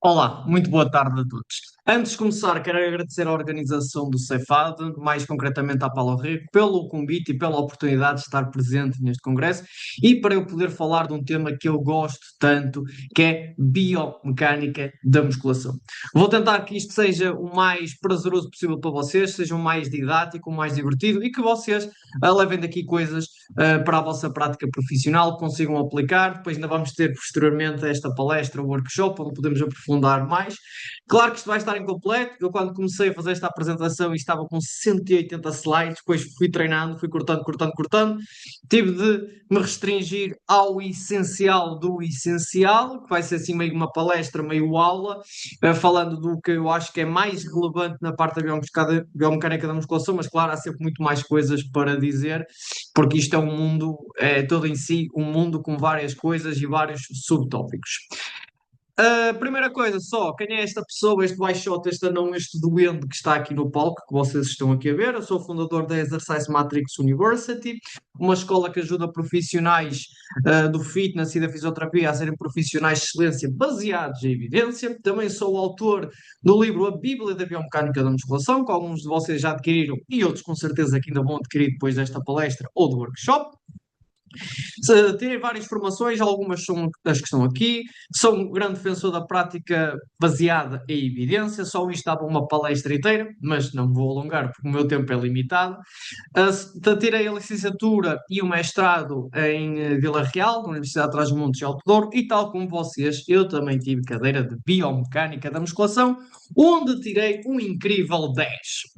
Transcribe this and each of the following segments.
Olá, muito boa tarde a todos. Antes de começar, quero agradecer à organização do Ceifade, mais concretamente à Paulo Rico, pelo convite e pela oportunidade de estar presente neste congresso e para eu poder falar de um tema que eu gosto tanto, que é biomecânica da musculação. Vou tentar que isto seja o mais prazeroso possível para vocês, seja o mais didático, o mais divertido e que vocês levem daqui coisas para a vossa prática profissional, consigam aplicar. Depois ainda vamos ter posteriormente esta palestra, o workshop, onde podemos aprofundar mais. Claro que isto vai estar incompleto. Eu, quando comecei a fazer esta apresentação, estava com 180 slides, depois fui treinando, fui cortando, cortando, cortando. Tive de me restringir ao essencial do essencial, que vai ser assim meio uma palestra, meio aula, falando do que eu acho que é mais relevante na parte da biomecânica da musculação, mas claro, há sempre muito mais coisas para dizer, porque isto é um mundo, é todo em si, um mundo com várias coisas e vários subtópicos. A primeira coisa só, quem é esta pessoa, este baixote, este anão, este doente que está aqui no palco, que vocês estão aqui a ver? Eu sou o fundador da Exercise Matrix University, uma escola que ajuda profissionais do fitness e da fisioterapia a serem profissionais de excelência baseados em evidência. Também sou o autor do livro A Bíblia da Biomecânica da Musculação, que alguns de vocês já adquiriram e outros com certeza que ainda vão adquirir depois desta palestra ou do workshop. Tirei várias formações, algumas são as que estão aqui. Sou um grande defensor da prática baseada em evidência. Só isto dava uma palestra inteira, mas não me vou alongar porque o meu tempo é limitado. Tirei a licenciatura e o mestrado em Vila Real, na Universidade de Trás-os-Montes e Alto Douro, e tal como vocês, eu também tive cadeira de biomecânica da musculação, onde tirei um incrível 10.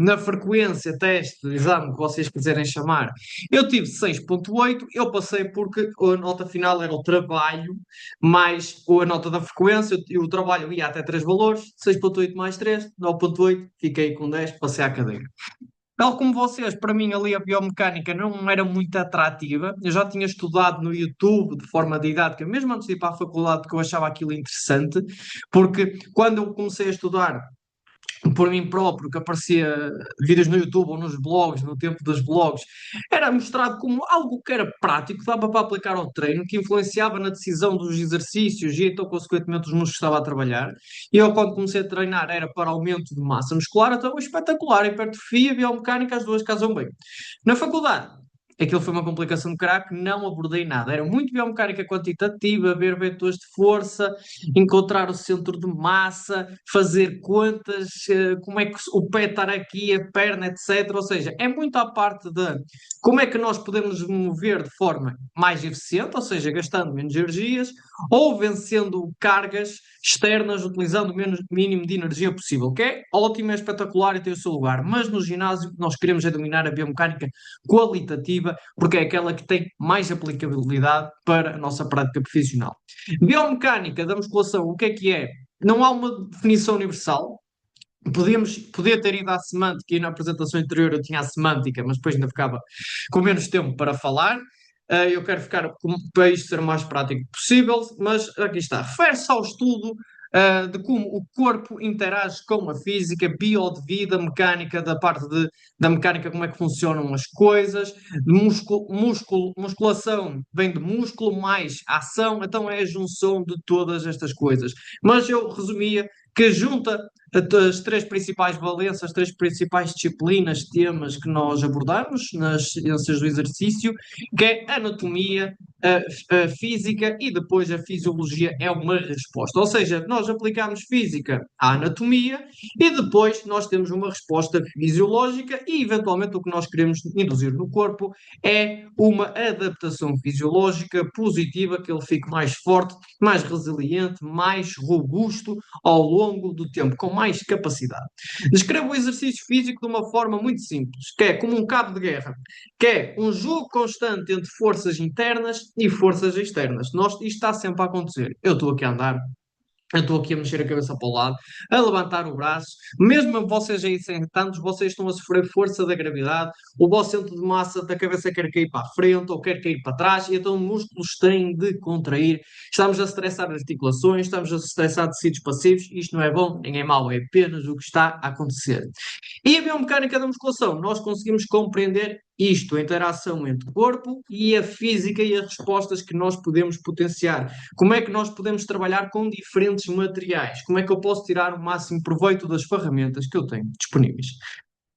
Na frequência, teste, exame que vocês quiserem chamar, eu tive 6,8. Eu passei porque a nota final era o trabalho, mais a nota da frequência, e o trabalho ia até 3 valores, 6,8 mais 3, 9,8, fiquei com 10, passei à cadeira. Tal como vocês, para mim ali a biomecânica não era muito atrativa. Eu já tinha estudado no YouTube de forma didática, mesmo antes de ir para a faculdade, porque eu achava aquilo interessante, porque quando eu comecei a estudar por mim próprio, que aparecia vídeos no YouTube ou nos blogs, no tempo dos blogs, era mostrado como algo que era prático, dava para aplicar ao treino, que influenciava na decisão dos exercícios e então, consequentemente, os músculos que estava a trabalhar. E eu, quando comecei a treinar, era para aumento de massa muscular, então espetacular, hipertrofia, biomecânica, as duas casam bem. Na faculdade, aquilo foi uma complicação de crack, não abordei nada. Era muito biomecânica quantitativa, ver vetores de força, encontrar o centro de massa, fazer contas, como é que o pé estar aqui, a perna, etc. Ou seja, é muito à parte de como é que nós podemos mover de forma mais eficiente, ou seja, gastando menos energias, ou vencendo cargas externas, utilizando o menos mínimo de energia possível, que é ótimo, é espetacular e tem o seu lugar. Mas no ginásio nós queremos é dominar a biomecânica qualitativa, porque é aquela que tem mais aplicabilidade para a nossa prática profissional. Biomecânica da musculação, o que é? Não há uma definição universal. Podia ter ido à semântica e na apresentação anterior eu tinha a semântica, mas depois ainda ficava com menos tempo para falar. Eu quero ficar para isto ser o mais prático possível, mas aqui está. Refere-se ao estudo de como o corpo interage com a física, bio de vida, mecânica, da mecânica, como é que funcionam as coisas, musculação vem de músculo mais ação, então é a junção de todas estas coisas. Mas eu resumia que junta as três principais valências, as três principais disciplinas, temas que nós abordamos nas ciências do exercício, que é a anatomia, a física e depois a fisiologia é uma resposta. Ou seja, nós aplicamos física à anatomia e depois nós temos uma resposta fisiológica e eventualmente o que nós queremos induzir no corpo é uma adaptação fisiológica positiva, que ele fique mais forte, mais resiliente, mais robusto ao longo do tempo, com mais capacidade. Descrevo o exercício físico de uma forma muito simples, que é como um cabo de guerra, que é um jogo constante entre forças internas e forças externas. Isto está sempre a acontecer. Eu estou aqui a andar, eu estou aqui a mexer a cabeça para o lado, a levantar o braço, mesmo vocês aí sentados, vocês estão a sofrer força da gravidade, o vosso centro de massa da cabeça quer cair para a frente ou quer cair para trás, e então os músculos têm de contrair. Estamos a estressar articulações, estamos a estressar tecidos passivos, isto não é bom nem é mau, é apenas o que está a acontecer. E a biomecânica da musculação, nós conseguimos compreender isto, a interação entre o corpo e a física e as respostas que nós podemos potenciar. Como é que nós podemos trabalhar com diferentes materiais? Como é que eu posso tirar o máximo proveito das ferramentas que eu tenho disponíveis?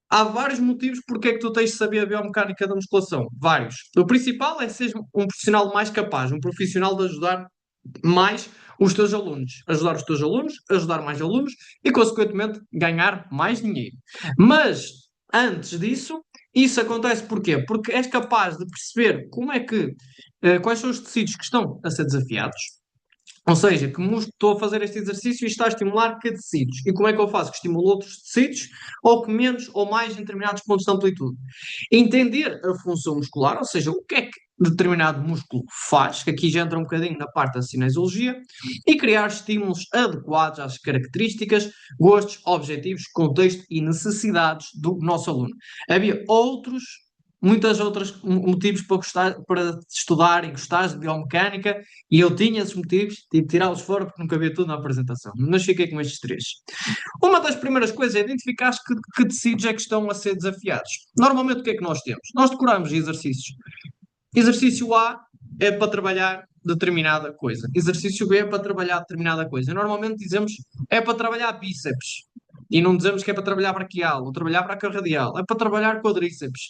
Há vários motivos porque é que tu tens de saber a biomecânica da musculação. Vários. O principal é ser um profissional mais capaz, um profissional de ajudar mais os teus alunos. Ajudar os teus alunos, ajudar mais alunos e, consequentemente, ganhar mais dinheiro. Mas, antes disso, isso acontece porquê? Porque és capaz de perceber como é que, quais são os tecidos que estão a ser desafiados. Ou seja, que músculo estou a fazer este exercício e está a estimular que tecidos. E como é que eu faço? Que estimulo outros tecidos ou que menos ou mais em determinados pontos de amplitude. Entender a função muscular, ou seja, o que é que determinado músculo faz, que aqui já entra um bocadinho na parte da cinesiologia, e criar estímulos adequados às características, gostos, objetivos, contexto e necessidades do nosso aluno. Havia muitos outros motivos para, para estudar e gostar de biomecânica, e eu tinha esses motivos, tive de tirá-los fora porque não cabia tudo na apresentação. Mas fiquei com estes três. Uma das primeiras coisas é identificar que tecidos é que estão a ser desafiados. Normalmente o que é que nós temos? Nós decoramos exercícios. Exercício A é para trabalhar determinada coisa. Exercício B é para trabalhar determinada coisa. Normalmente dizemos é para trabalhar bíceps. E não dizemos que é para trabalhar braquial ou trabalhar braquiorradial. É para trabalhar quadríceps.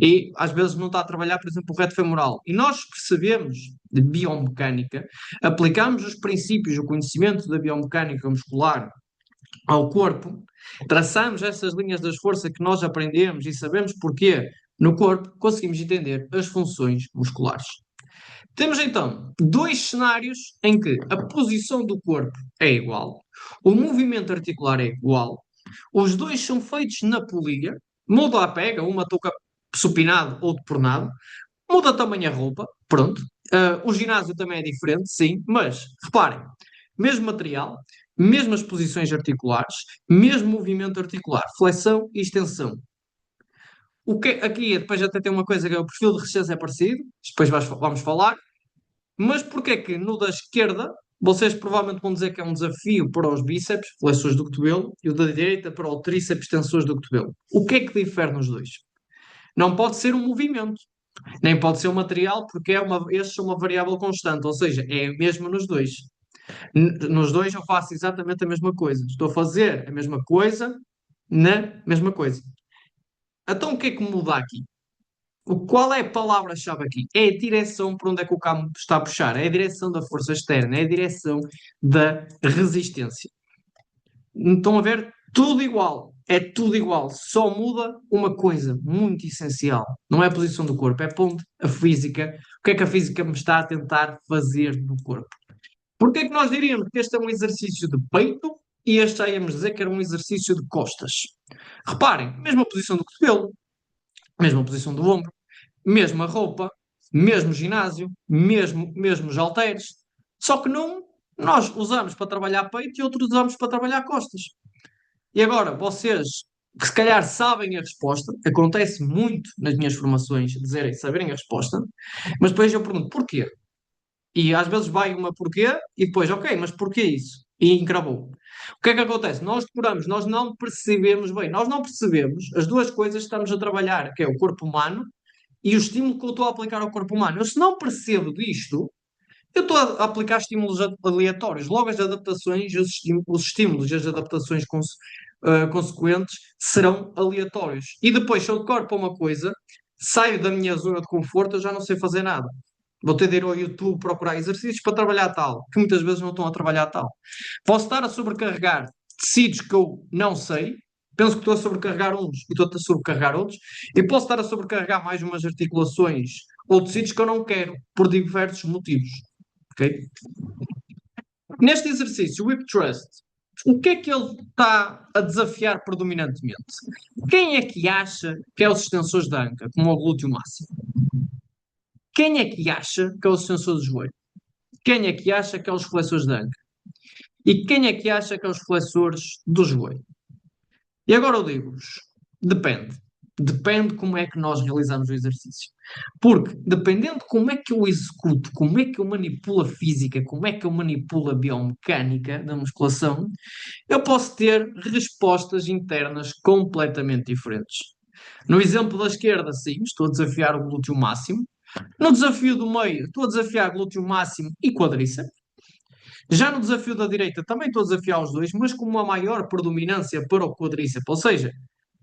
E às vezes não está a trabalhar, por exemplo, o reto femoral. E nós percebemos de biomecânica, aplicamos os princípios, o conhecimento da biomecânica muscular ao corpo, traçamos essas linhas das forças que nós aprendemos e sabemos porquê no corpo, conseguimos entender as funções musculares. Temos então dois cenários em que a posição do corpo é igual, o movimento articular é igual, os dois são feitos na polia, muda a pega, uma touca supinado ou de pernado, muda também a roupa, pronto. O ginásio também é diferente, sim, mas reparem, mesmo material, mesmas posições articulares, mesmo movimento articular, flexão e extensão. Aqui depois até tem uma coisa que é o perfil de resistência é parecido, depois vamos falar, mas porquê é que no da esquerda vocês provavelmente vão dizer que é um desafio para os bíceps, flexores do cotovelo, e o da direita para o tríceps, tensores do cotovelo? O que é que difere nos dois? Não pode ser um movimento, nem pode ser um material, porque estes são uma variável constante, ou seja, é mesmo nos dois. Nos dois eu faço exatamente a mesma coisa. Estou a fazer a mesma coisa na mesma coisa. Então o que é que muda aqui? Qual é a palavra-chave aqui? É a direção para onde é que o cabo está a puxar, é a direção da força externa, é a direção da resistência. Estão a ver? Tudo igual. É tudo igual. Só muda uma coisa muito essencial. Não é a posição do corpo, é ponto a física. O que é que a física me está a tentar fazer no corpo? Porque é que nós diríamos que este é um exercício de peito e este já íamos dizer que era um exercício de costas? Reparem, mesma posição do cotovelo, mesma posição do ombro, mesma roupa, mesmo ginásio, mesmos halteres. Só que não nós usamos para trabalhar peito e outros usamos para trabalhar costas. E agora, vocês que se calhar sabem a resposta, acontece muito nas minhas formações dizerem saberem a resposta, mas depois eu pergunto porquê? E às vezes vai uma porquê e depois, ok, mas porquê isso? E encravou. O que é que acontece? Nós decoramos, nós não percebemos bem, nós não percebemos as duas coisas que estamos a trabalhar, que é o corpo humano e o estímulo que eu estou a aplicar ao corpo humano. Eu se não percebo disto, eu estou a aplicar estímulos aleatórios. Logo as adaptações, os estímulos e as adaptações consequentes serão aleatórios. E depois, se eu decoro para uma coisa, saio da minha zona de conforto, eu já não sei fazer nada. Vou ter de ir ao YouTube procurar exercícios para trabalhar tal, que muitas vezes não estão a trabalhar tal. Posso estar a sobrecarregar tecidos que eu não sei, penso que estou a sobrecarregar uns e estou a sobrecarregar outros, e posso estar a sobrecarregar mais umas articulações ou tecidos que eu não quero, por diversos motivos. Ok? Neste exercício, o Whip Thrust, o que é que ele está a desafiar predominantemente? Quem é que acha que é os extensores da anca, como o glúteo máximo? Quem é que acha que é o extensor do joelho? Quem é que acha que é os flexores da anca? E quem é que acha que é os flexores do joelho? E agora eu digo-vos, depende. Depende como é que nós realizamos o exercício. Porque, dependendo de como é que eu executo, como é que eu manipulo a física, como é que eu manipulo a biomecânica da musculação, eu posso ter respostas internas completamente diferentes. No exemplo da esquerda, sim, estou a desafiar o glúteo máximo. No desafio do meio, estou a desafiar glúteo máximo e quadríceps. Já no desafio da direita, também estou a desafiar os dois, mas com uma maior predominância para o quadríceps. Ou seja,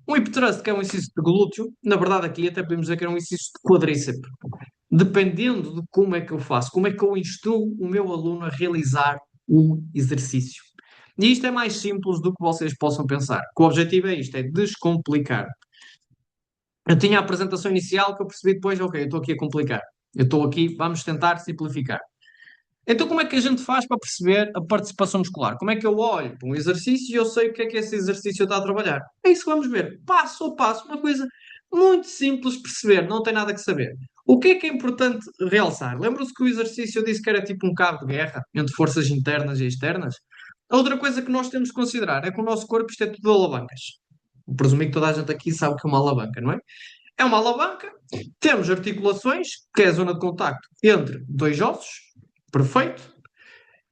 um hip thrust, que é um exercício de glúteo, na verdade aqui até podemos dizer que era um exercício de quadríceps. Dependendo de como é que eu faço, como é que eu instruo o meu aluno a realizar o exercício. E isto é mais simples do que vocês possam pensar. O objetivo é isto, é descomplicar. Eu tinha a apresentação inicial que eu percebi depois, ok, eu estou aqui a complicar. Eu estou aqui, vamos tentar simplificar. Então, como é que a gente faz para perceber a participação muscular? Como é que eu olho para um exercício e eu sei o que é que esse exercício está a trabalhar? É isso que vamos ver, passo a passo, uma coisa muito simples de perceber, não tem nada que saber. O que é importante realçar? Lembram-se que o exercício eu disse que era tipo um cabo de guerra entre forças internas e externas? A outra coisa que nós temos que considerar é que o nosso corpo isto é tudo alavancas. Presumi que toda a gente aqui sabe que é uma alavanca, não é? É uma alavanca, temos articulações, que é a zona de contacto entre dois ossos, perfeito,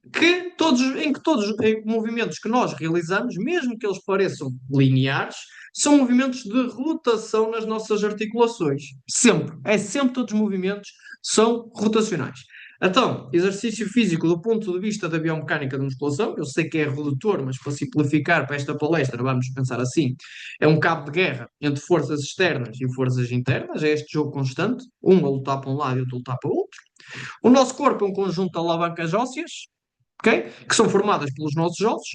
em que todos os movimentos que nós realizamos, mesmo que eles pareçam lineares, são movimentos de rotação nas nossas articulações. Sempre. É sempre todos os movimentos são rotacionais. Então, exercício físico do ponto de vista da biomecânica da musculação, eu sei que é redutor, mas para simplificar para esta palestra, vamos pensar assim: é um cabo de guerra entre forças externas e forças internas, é este jogo constante, um a lutar para um lado e outro a lutar para o outro. O nosso corpo é um conjunto de alavancas ósseas, ok? Que são formadas pelos nossos ossos,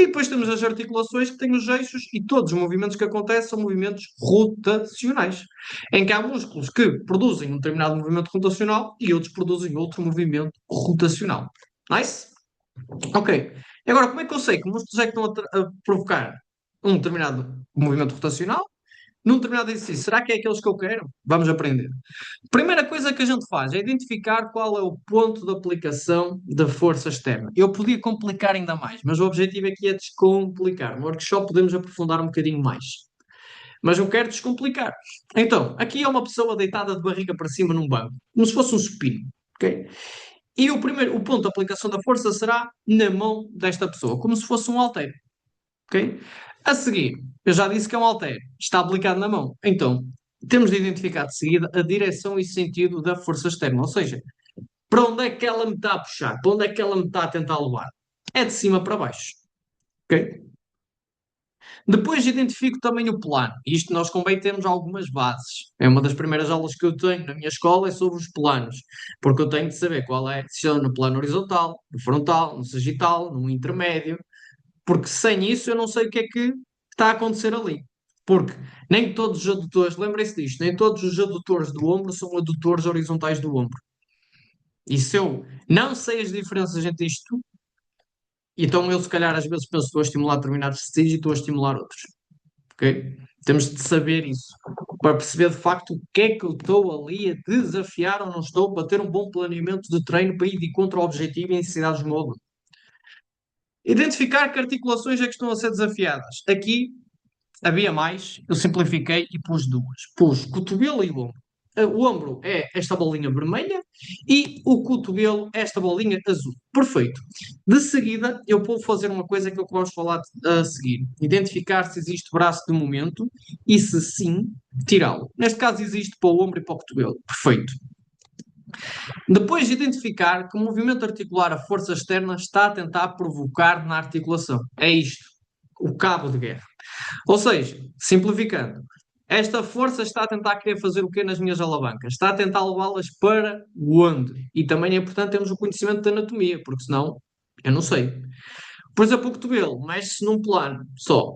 e depois temos as articulações que têm os eixos e todos os movimentos que acontecem são movimentos rotacionais, em que há músculos que produzem um determinado movimento rotacional e outros produzem outro movimento rotacional. Nice? Ok. E agora, como é que eu sei que músculos é que estão a provocar um determinado movimento rotacional num determinado exercício? Será que é aqueles que eu quero? Vamos aprender. Primeira coisa que a gente faz é identificar qual é o ponto de aplicação da força externa. Eu podia complicar ainda mais, mas o objetivo aqui é descomplicar. No workshop podemos aprofundar um bocadinho mais. Mas eu quero descomplicar. Então, aqui é uma pessoa deitada de barriga para cima num banco, como se fosse um supino, ok? E o ponto de aplicação da força será na mão desta pessoa, como se fosse um halter, ok? A seguir, eu já disse que é um halter, está aplicado na mão. Então, temos de identificar de seguida a direção e sentido da força externa, ou seja, para onde é que ela me está a puxar, para onde é que ela me está a tentar levar. É de cima para baixo, ok? Depois identifico também o plano. Isto nós convém termos algumas bases. É uma das primeiras aulas que eu tenho na minha escola é sobre os planos, porque eu tenho de saber qual é, se estou no plano horizontal, no frontal, no sagital, no intermédio, porque sem isso eu não sei o que é que está a acontecer ali. Porque nem todos os adutores, lembrem-se disto, nem todos os adutores do ombro são adutores horizontais do ombro. E se eu não sei as diferenças entre isto, então eu se calhar às vezes penso que estou a estimular determinados tecidos e estou a estimular outros. Ok? Temos de saber isso para perceber de facto o que é que eu estou ali a desafiar ou não estou para ter um bom planeamento de treino para ir de contra o objetivo e a necessidades do módulo. Identificar que articulações é que estão a ser desafiadas. Aqui havia mais, eu simplifiquei e pus duas. Pus cotovelo e ombro. O ombro é esta bolinha vermelha e o cotovelo é esta bolinha azul. Perfeito. De seguida, eu vou fazer uma coisa que eu gosto de falar a seguir. Identificar se existe braço de momento e, se sim, tirá-lo. Neste caso, existe para o ombro e para o cotovelo. Perfeito. Depois de identificar que o movimento articular, a força externa, está a tentar provocar na articulação. É isto. O cabo de guerra. Ou seja, simplificando, esta força está a tentar querer fazer o quê nas minhas alavancas? Está a tentar levá-las para onde? E também é importante termos o conhecimento da anatomia, porque senão eu não sei. Por exemplo, o cotovelo mexe-se num plano só,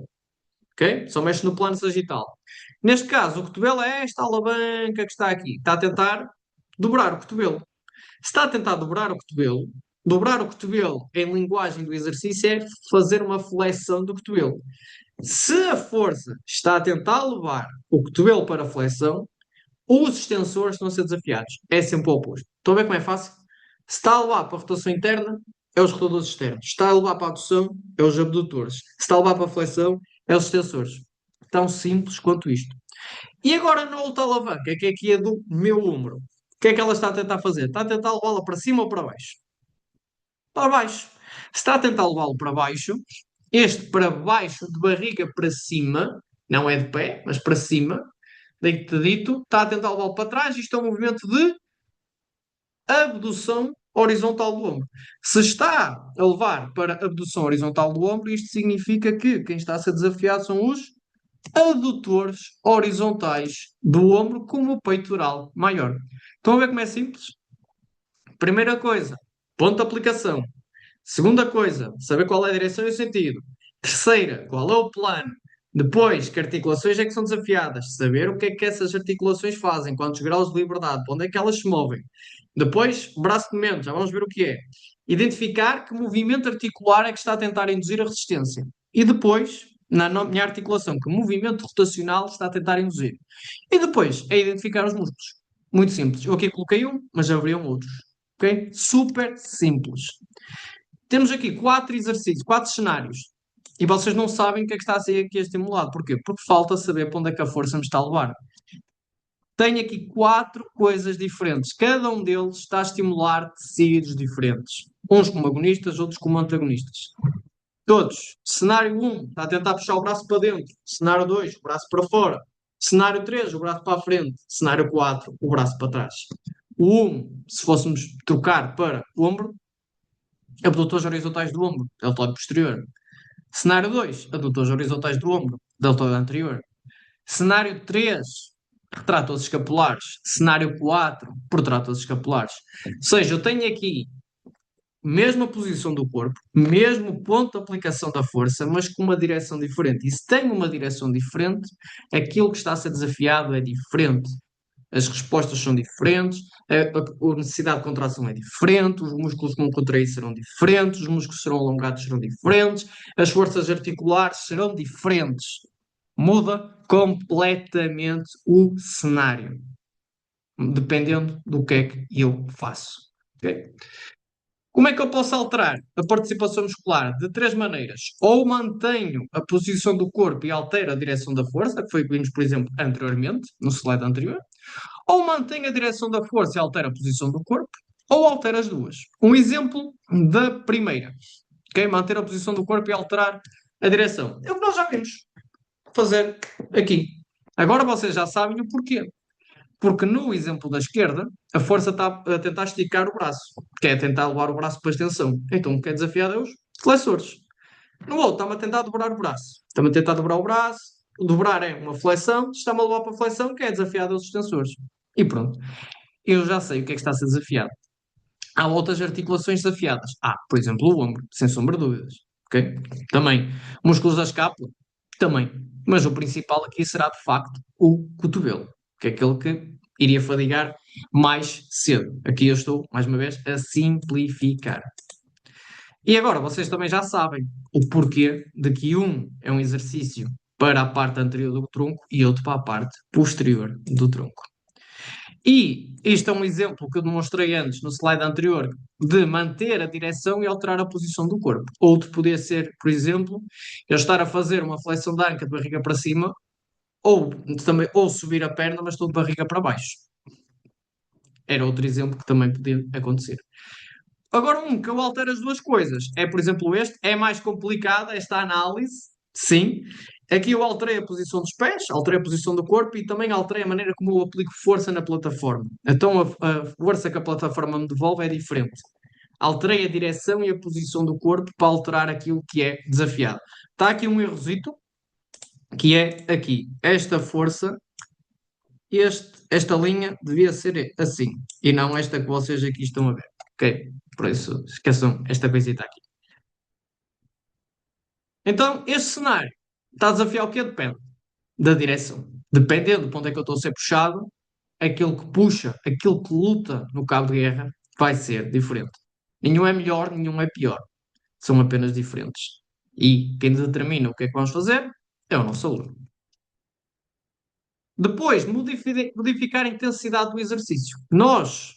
ok? Só mexe no plano sagital. Neste caso, o cotovelo é esta alavanca que está aqui. Está a tentar dobrar o cotovelo. Se está a tentar dobrar o cotovelo em linguagem do exercício é fazer uma flexão do cotovelo. Se a força está a tentar levar o cotovelo para a flexão, os extensores estão a ser desafiados. É sempre o oposto. Estão a ver como é fácil? Se está a levar para a rotação interna, é os rotadores externos. Se está a levar para a adução, é os abdutores. Se está a levar para a flexão, é os extensores. Tão simples quanto isto. E agora na outra alavanca, que aqui é do meu número. O que é que ela está a tentar fazer? Está a tentar levá-la para cima ou para baixo? Para baixo. Se está a tentar levá-lo para baixo, este para baixo, de barriga para cima, não é de pé, mas para cima, deito dito, está a tentar levá-lo para trás. Isto é um movimento de abdução horizontal do ombro. Se está a levar para abdução horizontal do ombro, isto significa que quem está a ser desafiado são os adutores horizontais do ombro com o peitoral maior. Estão a ver como é simples? Primeira coisa, ponto de aplicação. Segunda coisa, saber qual é a direção e o sentido. Terceira, qual é o plano. Depois, que articulações é que são desafiadas. Saber o que é que essas articulações fazem, quantos graus de liberdade, para onde é que elas se movem. Depois, braço de movimento, já vamos ver o que é. Identificar que movimento articular é que está a tentar induzir a resistência. E depois, minha articulação, que movimento rotacional está a tentar induzir. E depois, é identificar os músculos. Muito simples. Eu aqui coloquei um, mas haveriam outros. Ok? Super simples. Temos aqui quatro exercícios, quatro cenários. E vocês não sabem o que é que está a ser aqui estimulado. Porquê? Porque falta saber para onde é que a força me está a levar. Tenho aqui quatro coisas diferentes. Cada um deles está a estimular tecidos diferentes. Uns como agonistas, outros como antagonistas. Todos. Cenário um está a tentar puxar o braço para dentro. Cenário 2 o braço para fora. Cenário 3 o braço para a frente. Cenário 4 o braço para trás. O 1, se fôssemos trocar para o ombro, abdutores horizontais do ombro, deltoide posterior. Cenário 2, adutores horizontais do ombro, deltoide anterior. Cenário 3, retratores escapulares. Cenário 4, protratores escapulares. Ou seja, eu tenho aqui mesma posição do corpo, mesmo ponto de aplicação da força, mas com uma direção diferente. E se tem uma direção diferente, aquilo que está a ser desafiado é diferente. As respostas são diferentes, a necessidade de contração é diferente, os músculos que vão contrair serão diferentes, os músculos que serão alongados serão diferentes, as forças articulares serão diferentes. Muda completamente o cenário, dependendo do que é que eu faço. Ok? Como é que eu posso alterar a participação muscular? De três maneiras. Ou mantenho a posição do corpo e altero a direção da força, que foi o que vimos, por exemplo, anteriormente, no slide anterior. Ou mantém a direção da força e altera a posição do corpo, ou altera as duas. Um exemplo da primeira, que é manter a posição do corpo e alterar a direção. É o que nós já vimos fazer aqui. Agora vocês já sabem o porquê. Porque no exemplo da esquerda, a força está a tentar esticar o braço, que é tentar levar o braço para a extensão. Então, o que é desafiado é os flexores. No outro, está-me a tentar dobrar o braço. Está-me a tentar dobrar o braço. Dobrar é uma flexão, está-me a levar para a flexão, que é desafiado aos extensores. E pronto. Eu já sei o que é que está a ser desafiado. Há outras articulações desafiadas. Por exemplo, o ombro, sem sombra de dúvidas. Ok? Também. Músculos da escápula? Também. Mas o principal aqui será, de facto, o cotovelo, que é aquele que iria fadigar mais cedo. Aqui eu estou, mais uma vez, a simplificar. E agora vocês também já sabem o porquê de que um é um exercício para a parte anterior do tronco e outro para a parte posterior do tronco. E isto é um exemplo que eu demonstrei antes no slide anterior de manter a direção e alterar a posição do corpo. Outro poderia ser, por exemplo, eu estar a fazer uma flexão de anca de barriga para cima ou, também, ou subir a perna, mas estou de barriga para baixo. Era outro exemplo que também podia acontecer. Agora, um que eu altero as duas coisas é, por exemplo, este. É mais complicada esta análise, sim. Aqui eu alterei a posição dos pés, alterei a posição do corpo e também alterei a maneira como eu aplico força na plataforma. Então, a força que a plataforma me devolve é diferente. Alterei a direção e a posição do corpo para alterar aquilo que é desafiado. Está aqui um errozito, que é aqui. Esta força, esta linha devia ser assim, e não esta que vocês aqui estão a ver. Ok? Por isso, esqueçam esta coisita aqui. Então, este cenário está a desafiar o quê? Depende da direção. Dependendo do ponto é que eu estou a ser puxado, aquilo que puxa, aquilo que luta no cabo de guerra, vai ser diferente. Nenhum é melhor, nenhum é pior. São apenas diferentes. E quem determina o que é que vamos fazer é o nosso aluno. Depois, modificar a intensidade do exercício. Nós,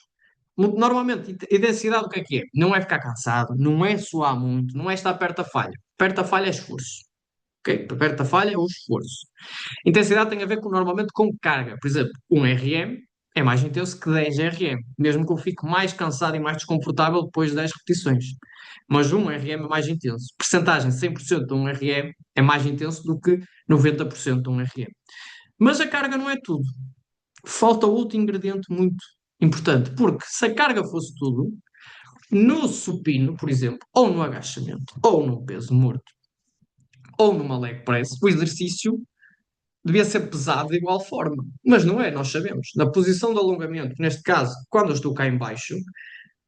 normalmente, a intensidade o que é? Não é ficar cansado, não é suar muito, não é estar perto da falha. Perto da falha é esforço. ok? Perto da falha é o esforço. Intensidade tem a ver normalmente com carga. Por exemplo, um RM é mais intenso que 10 RM, mesmo que eu fique mais cansado e mais desconfortável depois de 10 repetições. Mas um RM é mais intenso. Percentagem 100% de um RM é mais intenso do que 90% de um RM. Mas a carga não é tudo. Falta outro ingrediente muito importante, porque se a carga fosse tudo, no supino, por exemplo, ou no agachamento, ou no peso morto, ou numa leg press, o exercício devia ser pesado de igual forma. Mas não é, nós sabemos. Na posição de alongamento, neste caso, quando eu estou cá em baixo,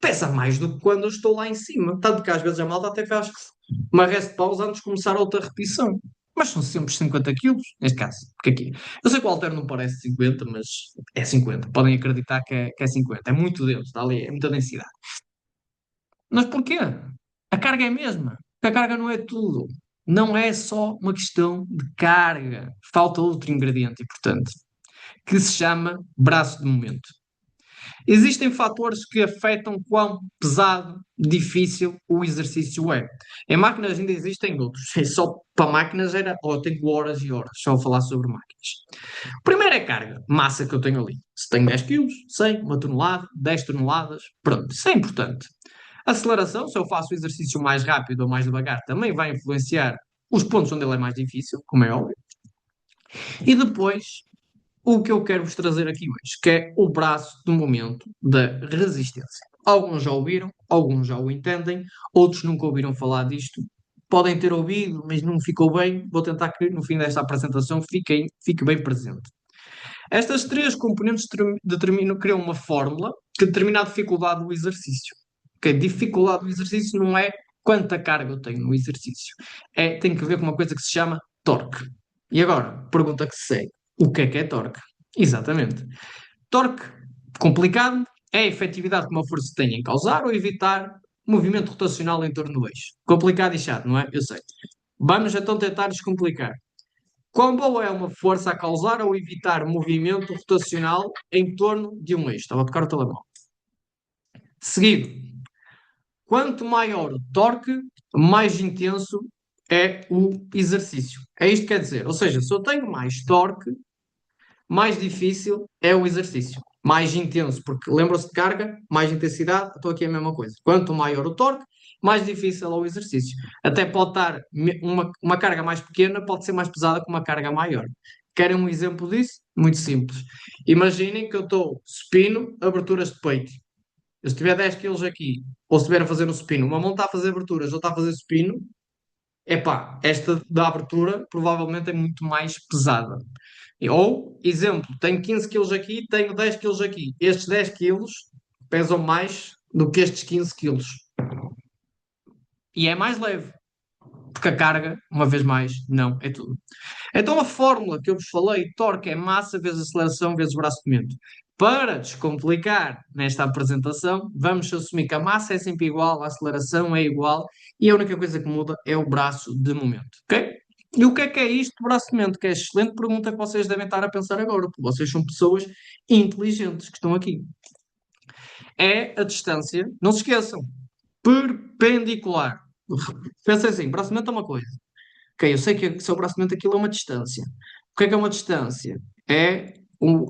pesa mais do que quando eu estou lá em cima. Tanto que às vezes a malta até faz uma rest pausa antes de começar outra repetição. Mas são sempre 50 quilos, neste caso. Porque aqui, eu sei que o halter não parece 50, mas é 50. Podem acreditar que é 50. É muito denso, está ali, é muita densidade. Mas porquê? A carga é a mesma. A carga não é tudo. Não é só uma questão de carga. Falta outro ingrediente importante, que se chama braço de momento. Existem fatores que afetam quão pesado, difícil o exercício é. Em máquinas ainda existem outros. Só para máquinas era, tenho horas e horas só a falar sobre máquinas. Primeiro é carga, massa que eu tenho ali. Se tenho 10 quilos, 100, uma tonelada, 10 toneladas, pronto, isso é importante. Aceleração, se eu faço o exercício mais rápido ou mais devagar, também vai influenciar os pontos onde ele é mais difícil, como é óbvio. E depois, o que eu quero vos trazer aqui hoje, que é o braço do momento da resistência. Alguns já ouviram, alguns já o entendem, outros nunca ouviram falar disto. Podem ter ouvido, mas não ficou bem. Vou tentar que no fim desta apresentação fique bem presente. Estas três componentes criam uma fórmula que determina a dificuldade do exercício. Okay? Dificuldade do exercício não é quanta carga eu tenho no exercício. Tem que ver com uma coisa que se chama torque. E agora, pergunta que se segue. O que é torque? Exatamente. Torque, complicado, é a efetividade que uma força tem em causar ou evitar movimento rotacional em torno do eixo. Complicado e chato, não é? Eu sei. Vamos então tentar descomplicar. Quão boa é uma força a causar ou evitar movimento rotacional em torno de um eixo? Estava a tocar o telemóvel. Seguido, quanto maior o torque, mais intenso é o exercício. É isto que quer dizer. Ou seja, se eu tenho mais torque, mais difícil é o exercício. Mais intenso, porque lembram-se de carga, mais intensidade, estou aqui a mesma coisa. Quanto maior o torque, mais difícil é o exercício. Até pode estar uma carga mais pequena, pode ser mais pesada que uma carga maior. Querem um exemplo disso? Muito simples. Imaginem que eu estou supino, aberturas de peito. Eu, se tiver 10 quilos aqui, ou se estiver a fazer um supino, uma mão está a fazer aberturas ou está a fazer supino, epá, esta da abertura provavelmente é muito mais pesada. Ou, exemplo, tenho 15 quilos aqui, tenho 10 quilos aqui. Estes 10 quilos pesam mais do que estes 15 quilos. E é mais leve, porque a carga, uma vez mais, não é tudo. Então a fórmula que eu vos falei, torque é massa vezes aceleração vezes braço de momento. Para descomplicar nesta apresentação, vamos assumir que a massa é sempre igual, a aceleração é igual e a única coisa que muda é o braço de momento, ok? E o que é isto do braço de momento? Que é a excelente pergunta que vocês devem estar a pensar agora, porque vocês são pessoas inteligentes que estão aqui. É a distância, não se esqueçam, perpendicular. Pensem assim, braço de momento é uma coisa. Ok, eu sei que se é o braço de momento aquilo é uma distância. O que é uma distância? É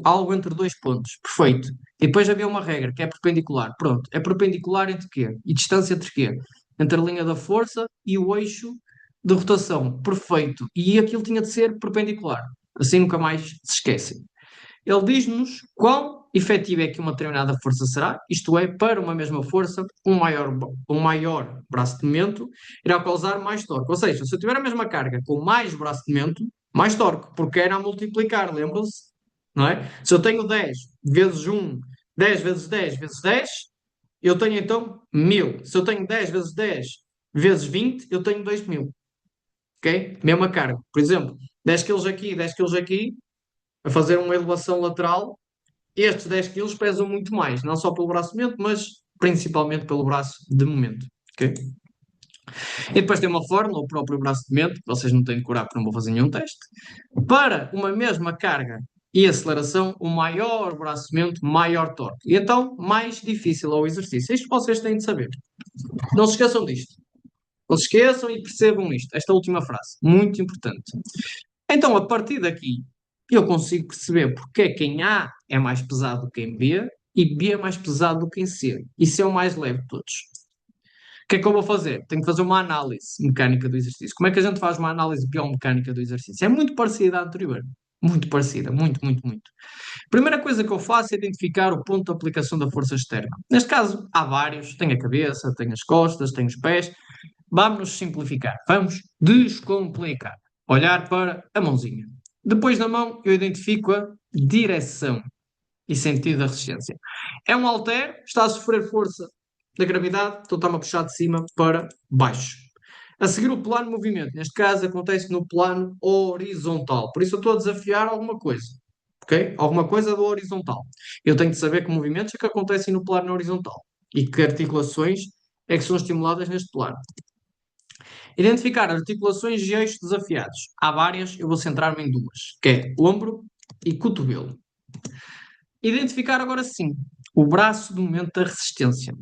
algo entre dois pontos. Perfeito. E depois havia uma regra que é perpendicular. Pronto. É perpendicular entre quê? E distância entre quê? Entre a linha da força e o eixo de rotação. Perfeito. E aquilo tinha de ser perpendicular. Assim nunca mais se esquecem. Ele diz-nos quão efetiva é que uma determinada força será, isto é, para uma mesma força, um maior braço de momento irá causar mais torque. Ou seja, se eu tiver a mesma carga com mais braço de momento, mais torque, porque era a multiplicar, lembram-se? Não é? Se eu tenho 10 vezes 1, 10 vezes 10 vezes 10, eu tenho então 1000. Se eu tenho 10 vezes 10 vezes 20, eu tenho 2000. Ok? Mesma carga. Por exemplo, 10 kg aqui, 10 kg aqui, a fazer uma elevação lateral, estes 10 quilos pesam muito mais, não só pelo braço de momento, mas principalmente pelo braço de momento. Okay? E depois tem uma fórmula, o próprio braço de momento, que vocês não têm de curar porque não vou fazer nenhum teste. Para uma mesma carga e aceleração, o maior braço de momento, maior torque. E então, mais difícil é o exercício. Isto vocês têm de saber. Não se esqueçam disto. Não se esqueçam e percebam isto, esta última frase, muito importante. Então, a partir daqui, eu consigo perceber porque é que em A é mais pesado do que em B e B é mais pesado do que em C. Isso é o mais leve de todos. O que é que eu vou fazer? Tenho que fazer uma análise mecânica do exercício. Como é que a gente faz uma análise biomecânica do exercício? É muito parecida à anterior. Muito parecida, muito, muito, muito. A primeira coisa que eu faço é identificar o ponto de aplicação da força externa. Neste caso, há vários. Tem a cabeça, tem as costas, tem os pés. Vamos simplificar. Vamos descomplicar. Olhar para a mãozinha. Depois da mão, eu identifico a direção e sentido da resistência. É um halter, está a sofrer força da gravidade, então está-me a puxar de cima para baixo. A seguir o plano de movimento, neste caso acontece no plano horizontal. Por isso eu estou a desafiar alguma coisa. Ok? Alguma coisa do horizontal. Eu tenho de saber que movimentos é que acontecem no plano horizontal e que articulações é que são estimuladas neste plano. Identificar articulações e eixos desafiados. Há várias, eu vou centrar-me em duas, que é ombro e cotovelo. Identificar agora sim o braço do momento da resistência.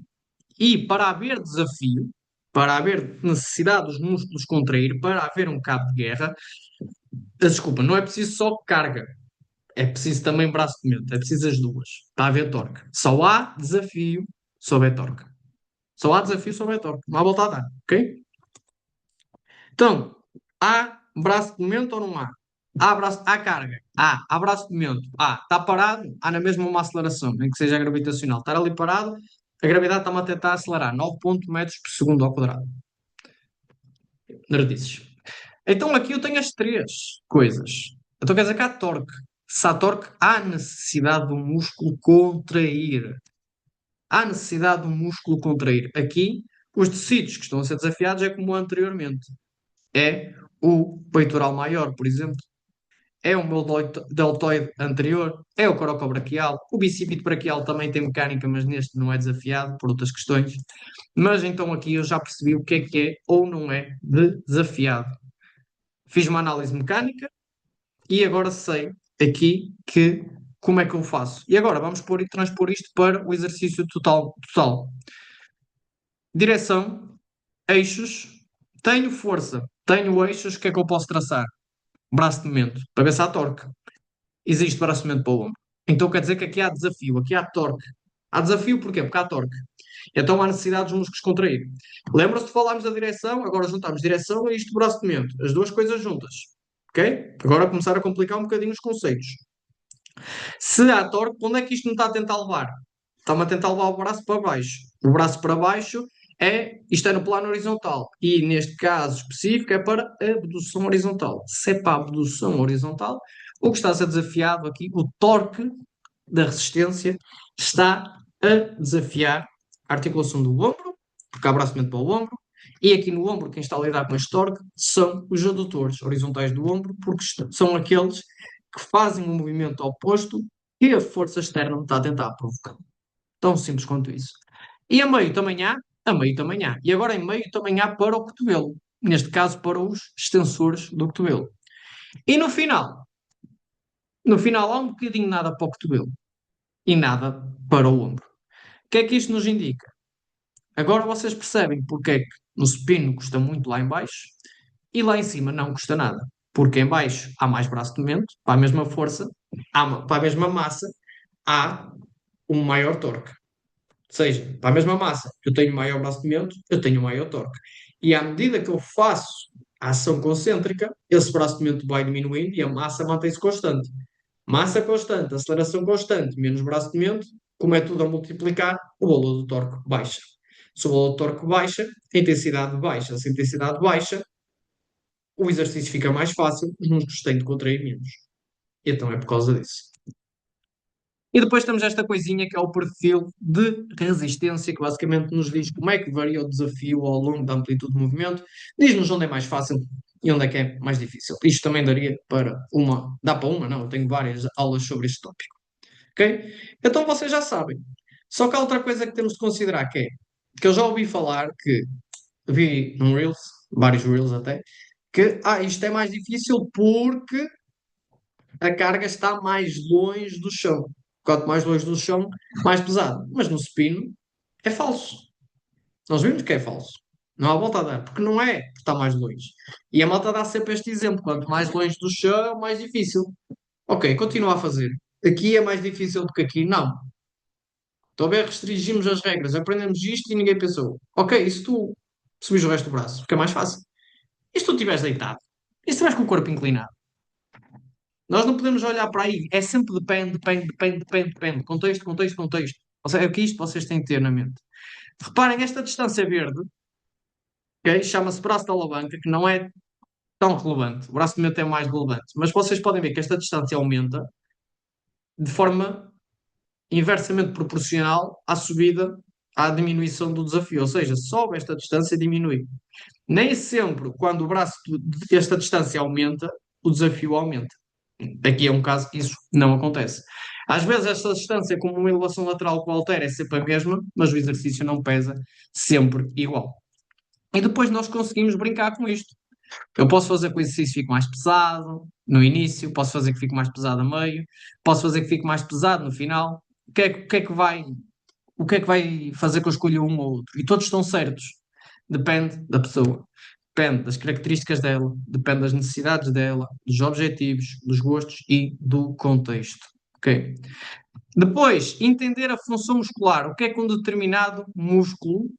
E para haver desafio, para haver necessidade dos músculos contrair, para haver um cabo de guerra, desculpa, não é preciso só carga, é preciso também braço de momento, é preciso as duas, para haver torque. Só há desafio se houver torque. Só há desafio se houver torque, não há volta a dar, ok? Então, há braço de momento ou não há? Há carga. Há braço de momento. Está parado. Há na mesma uma aceleração, nem que seja gravitacional. Estar ali parado, a gravidade está-me a tentar acelerar 9 metros por segundo ao quadrado. Nerdices. Então aqui eu tenho as três coisas. Então quer dizer que há torque. Se há torque, há necessidade do músculo contrair. Há necessidade do músculo contrair. Aqui, os tecidos que estão a ser desafiados é como anteriormente. É o peitoral maior, por exemplo. É o meu deltoide anterior, é o coracobraquial. O bicípite braquial também tem mecânica, mas neste não é desafiado por outras questões. Mas então aqui eu já percebi o que é ou não é desafiado. Fiz uma análise mecânica e agora sei aqui que como é que eu faço. E agora vamos transpor isto para o exercício total. Direção, eixos, tenho força, tenho eixos, o que é que eu posso traçar? Braço de momento, para ver se há torque. Existe braço de momento para o ombro. Então quer dizer que aqui há desafio, aqui há torque. Há desafio porquê? Porque há torque. Então há necessidade dos músculos contrair. Lembra-se de falarmos da direção, agora juntamos direção e isto braço de momento. As duas coisas juntas. Ok? Agora começar a complicar um bocadinho os conceitos. Se há torque, onde é que isto me está a tentar levar? Está-me a tentar levar o braço para baixo. O braço para baixo isto é no plano horizontal. E neste caso específico é para a abdução horizontal. Se é para a abdução horizontal, o que está a ser desafiado aqui, o torque da resistência, está a desafiar a articulação do ombro, porque há abraçamento para o ombro, e aqui no ombro, quem está a lidar com este torque são os adutores horizontais do ombro, porque são aqueles que fazem um movimento oposto que a força externa está a tentar provocar. Tão simples quanto isso. E a meio também há. E agora em meio também há para o cotovelo. Neste caso, para os extensores do cotovelo. E no final há um bocadinho nada para o cotovelo e nada para o ombro. O que é que isto nos indica? Agora vocês percebem porque é que no supino custa muito lá em baixo e lá em cima não custa nada. Porque em baixo há mais braço de momento, para a mesma força, para a mesma massa, há um maior torque. Ou seja, para a mesma massa, eu tenho maior braço de momento, eu tenho maior torque. E à medida que eu faço a ação concêntrica, esse braço de momento vai diminuindo e a massa mantém-se constante. Massa constante, aceleração constante, menos braço de momento, como é tudo a multiplicar, o valor do torque baixa. Se o valor do torque baixa, a intensidade baixa. Se a intensidade baixa, o exercício fica mais fácil, os músculos têm de contrair menos. Então é por causa disso. E depois temos esta coisinha que é o perfil de resistência, que basicamente nos diz como é que varia o desafio ao longo da amplitude do movimento, diz-nos onde é mais fácil e onde é que é mais difícil. Isto também daria para uma, dá para uma, não, eu tenho várias aulas sobre este tópico. Ok? Então vocês já sabem. Só que há outra coisa que temos de considerar que eu já ouvi falar, que vi num Reels, vários Reels até, que isto é mais difícil porque a carga está mais longe do chão. Quanto mais longe do chão, mais pesado. Mas no supino é falso. Nós vimos que é falso. Não há volta a dar, porque não é, porque está mais longe. E a malta dá sempre este exemplo: quanto mais longe do chão, mais difícil. Ok, continua a fazer. Aqui é mais difícil do que aqui. Não. Talvez restringimos as regras, aprendemos isto e ninguém pensou. Ok, e se tu subires o resto do braço, fica mais fácil. E se tu estiveres deitado? E se estiveres com o corpo inclinado? Nós não podemos olhar para aí. É sempre depende, depende, depende, depende, depende. Contexto, contexto, contexto. Ou seja, é o que isto vocês têm que ter na mente. Reparem, esta distância verde, ok, chama-se braço de alavanca, que não é tão relevante. O braço de movimento é mais relevante. Mas vocês podem ver que esta distância aumenta de forma inversamente proporcional à subida, à diminuição do desafio. Ou seja, sobe esta distância, diminui. Nem sempre, quando o braço esta distância aumenta, o desafio aumenta. Aqui é um caso que isso não acontece. Às vezes, esta distância, como uma elevação lateral que altera, é sempre a mesma, mas o exercício não pesa sempre igual. E depois nós conseguimos brincar com isto. Eu posso fazer que o exercício fique mais pesado no início, posso fazer que fique mais pesado a meio, posso fazer que fique mais pesado no final. O que é que vai fazer que eu escolha um ou outro? E todos estão certos. Depende da pessoa. Depende das características dela, depende das necessidades dela, dos objetivos, dos gostos e do contexto. Ok? Depois, entender a função muscular. O que é que um determinado músculo,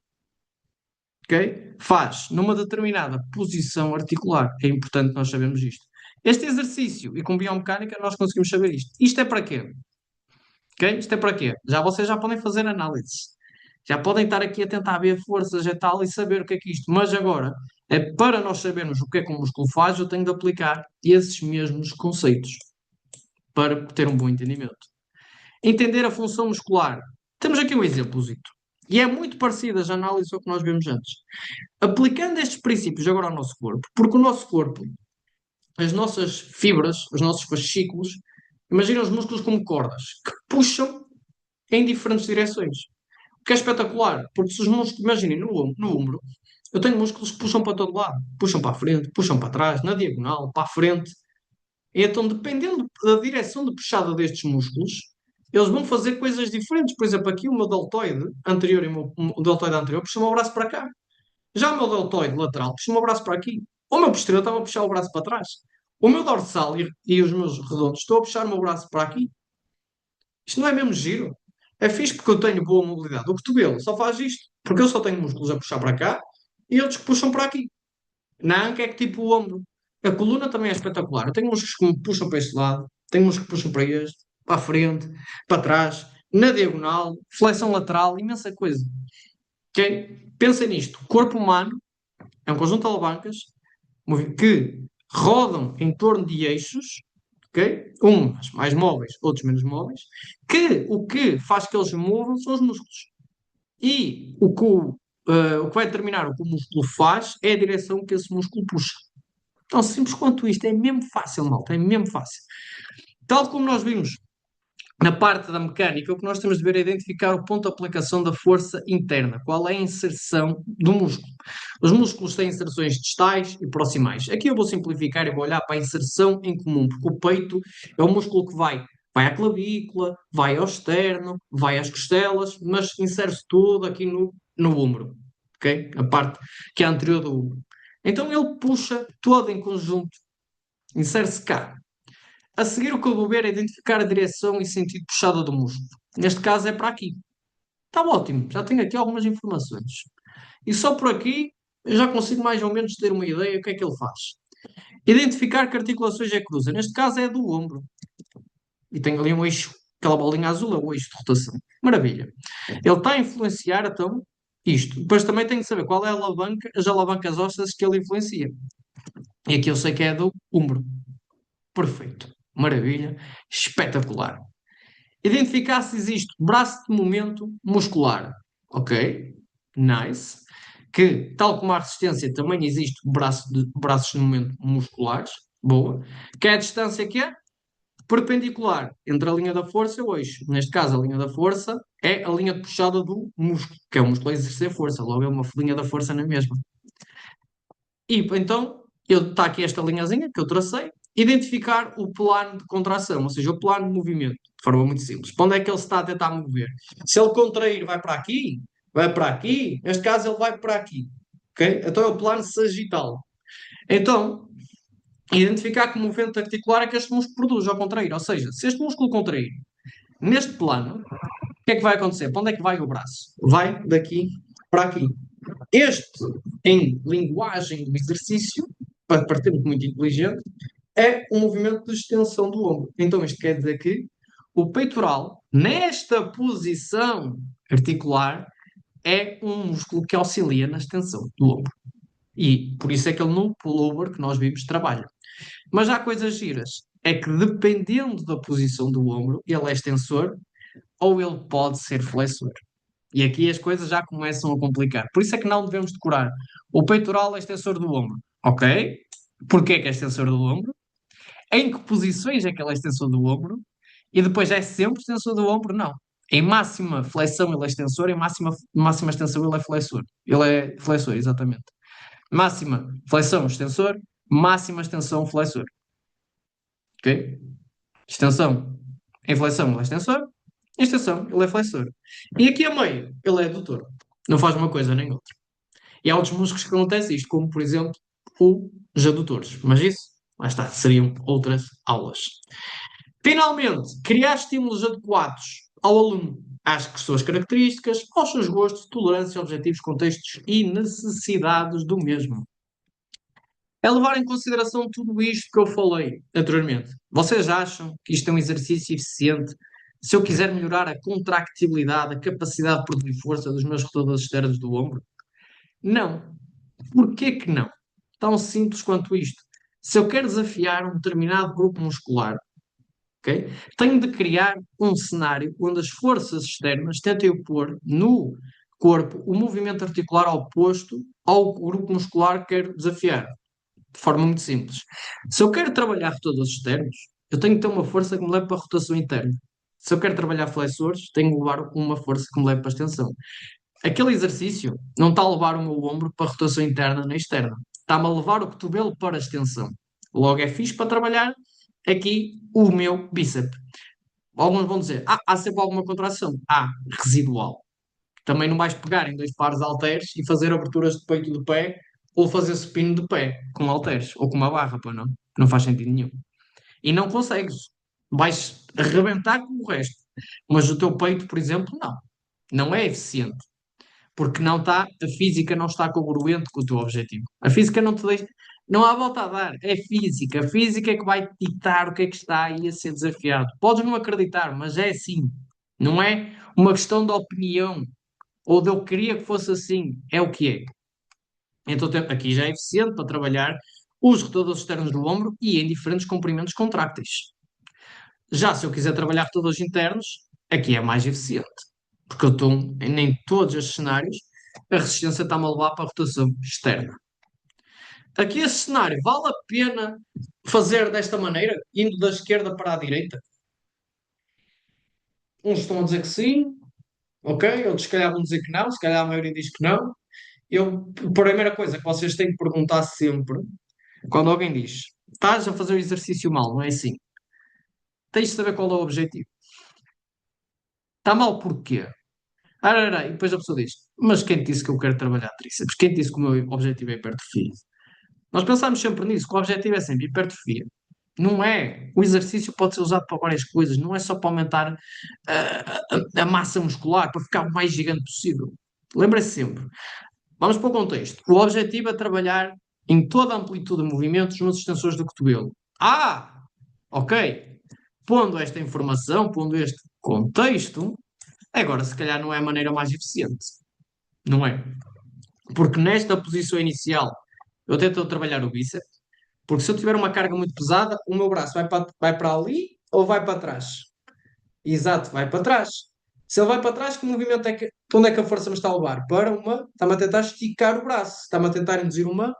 ok, faz numa determinada posição articular. É importante nós sabermos isto. Este exercício, e com biomecânica, nós conseguimos saber isto. Isto é para quê? Ok? Isto é para quê? Já vocês já podem fazer análise. Já podem estar aqui a tentar ver forças e tal e saber o que é que isto. Mas agora, é para nós sabermos o que é que o músculo faz, eu tenho de aplicar esses mesmos conceitos para ter um bom entendimento. Entender a função muscular. Temos aqui um exemplozito. E é muito parecido as análises ao que nós vimos antes. Aplicando estes princípios agora ao nosso corpo, porque o nosso corpo, as nossas fibras, os nossos fascículos, imagina os músculos como cordas, que puxam em diferentes direções. O que é espetacular, porque se os músculos, imaginem, no ombro, eu tenho músculos que puxam para todo lado, puxam para a frente, puxam para trás, na diagonal, para a frente. E então, dependendo da direção de puxada destes músculos, eles vão fazer coisas diferentes. Por exemplo, aqui o meu deltoide anterior e o deltoide anterior puxa o meu braço para cá. Já o meu deltoide lateral puxa o meu braço para aqui. O meu posterior estava a puxar o braço para trás. O meu dorsal e os meus redondos estão a puxar o meu braço para aqui. Isto não é mesmo giro? É fixe porque eu tenho boa mobilidade. O cotovelo só faz isto, porque eu só tenho músculos a puxar para cá e outros que puxam para aqui. Na anca é que tipo o ombro. A coluna também é espetacular. Eu tenho músculos que me puxam para este lado, tenho músculos que puxam para este, para a frente, para trás, na diagonal, flexão lateral, imensa coisa. Ok? Pensa nisto. O corpo humano é um conjunto de alavancas que rodam em torno de eixos, ok? Uns mais móveis, outros menos móveis, que o que faz que eles movam são os músculos. E o que vai determinar o que o músculo faz é a direção que esse músculo puxa. Tão simples quanto isto, é mesmo fácil, malta, é mesmo fácil. Tal como nós vimos na parte da mecânica, o que nós temos de ver é identificar o ponto de aplicação da força interna, qual é a inserção do músculo. Os músculos têm inserções distais e proximais. Aqui eu vou simplificar e vou olhar para a inserção em comum, porque o peito é o músculo que vai à clavícula, vai ao externo, vai às costelas, mas insere-se todo aqui no ombro, ok? A parte que é anterior do ombro. Então ele puxa todo em conjunto, insere-se cá. A seguir, o que eu vou ver é identificar a direção e sentido de puxada do músculo. Neste caso é para aqui. Está ótimo, já tenho aqui algumas informações. E só por aqui eu já consigo mais ou menos ter uma ideia do que é que ele faz. Identificar que articulações é que cruza. Neste caso é do ombro. E tem ali um eixo, aquela bolinha azul é o eixo de rotação. Maravilha. Ele está a influenciar, então, isto. Depois também tenho que saber qual é a alavanca, as alavancas ósseas que ele influencia. E aqui eu sei que é do ombro. Perfeito. Maravilha. Espetacular. Identificar se existe braço de momento muscular. Ok? Nice. Que, tal como a resistência, também existe braços de momento musculares. Boa. Que é a distância que é perpendicular entre a linha da força e o eixo. Neste caso, a linha da força é a linha de puxada do músculo, que é o músculo a exercer força. Logo, é uma linha da força na mesma. E então, está aqui esta linhazinha que eu tracei. Identificar o plano de contração, ou seja, o plano de movimento, de forma muito simples. Para onde é que ele se está a tentar mover? Se ele contrair, vai para aqui, neste caso, ele vai para aqui. ok? Então é o plano sagital. Então, identificar que movimento articular é que este músculo produz ao contrair. Ou seja, se este músculo contrair neste plano, o que é que vai acontecer? Para onde é que vai o braço? Vai daqui para aqui. Este, em linguagem do exercício, para termos muito inteligente, é um movimento de extensão do ombro. Então, isto quer dizer que o peitoral, nesta posição articular, é um músculo que auxilia na extensão do ombro. E por isso é que ele no pullover que nós vimos trabalha. Mas há coisas giras. É que dependendo da posição do ombro, ele é extensor ou ele pode ser flexor. E aqui as coisas já começam a complicar. Por isso é que não devemos decorar. O peitoral é extensor do ombro. Ok? Porquê que é extensor do ombro? Em que posições é que ele é extensor do ombro? E depois é sempre extensor do ombro? Não. Em máxima flexão ele é extensor, em máxima extensão ele é flexor. Ele é flexor, exatamente. Máxima flexão, extensor. Máxima extensão, flexor. Ok? Extensão. Em flexão ele é extensor. Em extensão ele é flexor. E aqui a meio ele é adutor. Não faz uma coisa nem outra. E há outros músculos que acontece isto, como por exemplo os adutores. Mas isso, lá está, seriam outras aulas. Finalmente, criar estímulos adequados ao aluno, às suas características, aos seus gostos, tolerância, objetivos, contextos e necessidades do mesmo. É levar em consideração tudo isto que eu falei anteriormente. Vocês acham que isto é um exercício eficiente se eu quiser melhorar a contractibilidade, a capacidade de produzir força dos meus rotadores externos do ombro? Não. Porquê que não? Tão simples quanto isto. Se eu quero desafiar um determinado grupo muscular, ok? Tenho de criar um cenário onde as forças externas tentem opor no corpo o movimento articular oposto ao grupo muscular que quero desafiar. De forma muito simples. Se eu quero trabalhar rotadores externos, eu tenho que ter uma força que me leve para a rotação interna. Se eu quero trabalhar flexores, tenho que levar uma força que me leve para a extensão. Aquele exercício não está a levar o meu ombro para a rotação interna nem externa. Está-me a levar o cotovelo para a extensão. Logo é fixe para trabalhar aqui o meu bíceps. Alguns vão dizer, há sempre alguma contração. Há, residual. Também não vais pegar em dois pares de halteres e fazer aberturas de peito de pé ou fazer supino de pé com halteres ou com uma barra, pá, não. Não faz sentido nenhum. E não consegues. Vais arrebentar com o resto. Mas o teu peito, por exemplo, não. Não é eficiente. Porque não está, a física não está congruente com o teu objetivo. A física não te deixa, não há volta a dar, é física. A física é que vai ditar o que é que está aí a ser desafiado. Podes não acreditar, mas é assim. Não é uma questão de opinião ou de eu queria que fosse assim. É o que é. Então aqui já é eficiente para trabalhar os rotadores externos do ombro e em diferentes comprimentos contrácteis. Já se eu quiser trabalhar rotadores internos, aqui é mais eficiente. Porque eu estou em todos estes cenários, a resistência está-me a levar para a rotação externa. Aqui esse cenário, vale a pena fazer desta maneira, indo da esquerda para a direita? Uns estão a dizer que sim, ok? Outros se calhar vão dizer que não, se calhar a maioria diz que não. A primeira coisa que vocês têm que perguntar sempre, quando alguém diz, estás a fazer o exercício mal, não é assim? Tens de saber qual é o objetivo. Está mal porquê? E depois a pessoa diz, mas quem te disse que eu quero trabalhar tríceps? Quem te disse que o meu objetivo é hipertrofia? Nós pensamos sempre nisso, que o objetivo é sempre hipertrofia. Não é. O exercício pode ser usado para várias coisas, não é só para aumentar a massa muscular, para ficar o mais gigante possível. Lembre-se sempre. Vamos para o contexto. O objetivo é trabalhar em toda a amplitude de movimentos nos extensores do cotovelo. Ok. Pondo esta informação, pondo este contexto, agora se calhar não é a maneira mais eficiente. Não é? Porque nesta posição inicial eu tento trabalhar o bíceps, porque se eu tiver uma carga muito pesada, o meu braço vai para ali ou vai para trás? Exato, vai para trás. Se ele vai para trás, que movimento é que, para onde é que a força me está a levar? Para uma, está-me a tentar esticar o braço, está-me a tentar induzir uma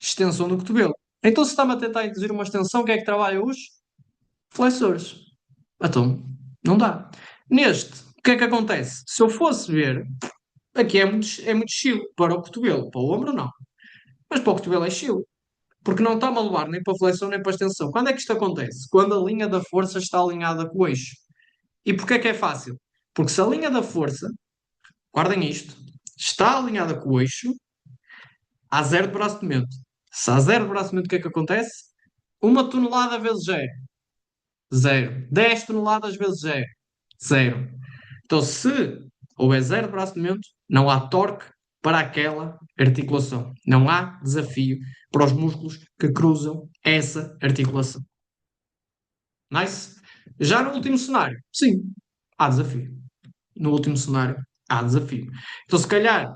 extensão do cotovelo. Então, se está-me a tentar induzir uma extensão, quem é que trabalha os flexores? Então, não dá. Neste, o que é que acontece? Se eu fosse ver, aqui é muito chill para o cotovelo, para o ombro não. Mas para o cotovelo é chill. Porque não está-me a levar nem para a flexão nem para a extensão. Quando é que isto acontece? Quando a linha da força está alinhada com o eixo. E porquê é que é fácil? Porque se a linha da força, guardem isto, está alinhada com o eixo, há zero de braço de movimento. Se há zero de braço de movimento, o que é que acontece? Uma tonelada vezes zero, zero. 10 toneladas vezes zero, zero. Então, se houver zero de braço de movimento, não há torque para aquela articulação. Não há desafio para os músculos que cruzam essa articulação. Nice? Já no último cenário, sim, há desafio. No último cenário, há desafio. Então, se calhar,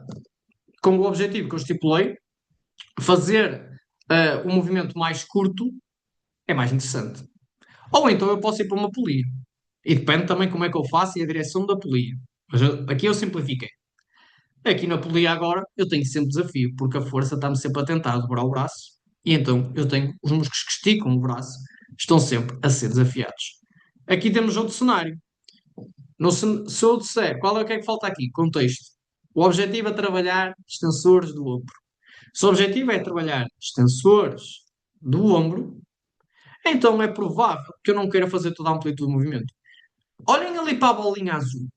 com o objetivo que eu estipulei, fazer um movimento mais curto é mais interessante. Ou então eu posso ir para uma polia. E depende também como é que eu faço e a direção da polia. Mas aqui eu simplifiquei. Aqui na polia agora eu tenho sempre desafio, porque a força está-me sempre a tentar dobrar o braço. E então eu tenho os músculos que esticam o braço, estão sempre a ser desafiados. Aqui temos outro cenário. No, se eu disser, qual é o que é que falta aqui? Contexto. O objetivo é trabalhar extensores do ombro. Se o objetivo é trabalhar extensores do ombro, então é provável que eu não queira fazer toda a amplitude do movimento. Olhem ali para a bolinha azul.